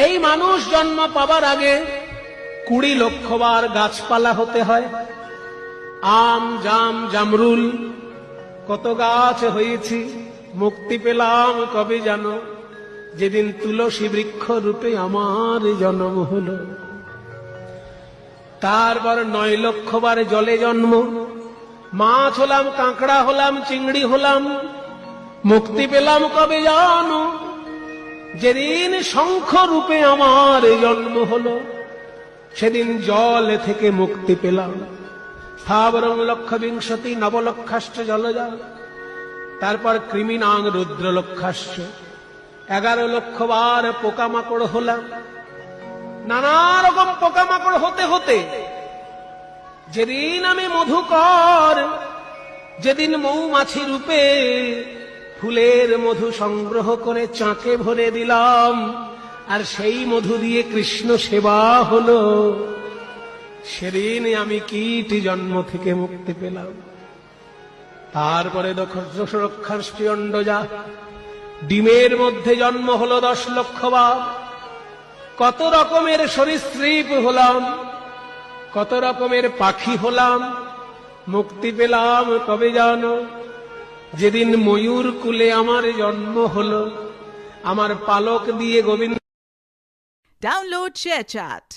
এই মানুষ জন্ম পাবার আগে 20 লক্ষ বার গাছপালা হতে হয়। আম, জাম, জামরুল কত গাছ হয়েছি, মুক্তি পেলাম কবে জানো, যেদিন তুলসী বৃক্ষ রূপে আমার জন্ম হলো। তারপর 9 লক্ষ বার জলে জন্ম, মাছ হলাম, কাঁকড়া হলাম, চিংড়ি হলাম, মুক্তি পেলাম কবে জানো, যেদিন শঙ্খ রূপে আমার জন্ম হলো, সেদিন জল থেকে মুক্তি পেলাম। স্থাবরং লক্ষ বিংশতি নবলক্ষাশ্চ জলজা। তারপর কৃমিনাং রুদ্র লক্ষাশ্চ, 11 লক্ষ বার পোকামাকড় হলাম। নানা রকম পোকামাকড় হতে হতে যেদিন আমি মধুকর, যেদিন মৌমাছি রূপে ফুলের মধু সংগ্রহ করে চাকে ভরে দিলাম, আর সেই মধু দিয়ে কৃষ্ণ সেবা হলো, সেদিন আমি কীট জন্ম থেকে মুক্তি পেলাম। তারপরে দশরক্ষাশ্চ অণ্ডজা, ডিমের মধ্যে জন্ম হলো 10 লক্ষ বার। কত রকমের সরীসৃপ হলাম, কত রকমের পাখি হলাম, মুক্তি পেলাম কবে জানো, যেদিন ময়ূর কুলে আমার জন্ম হলো, আমার পালক দিয়ে গোবিন্দ। Download ShareChat.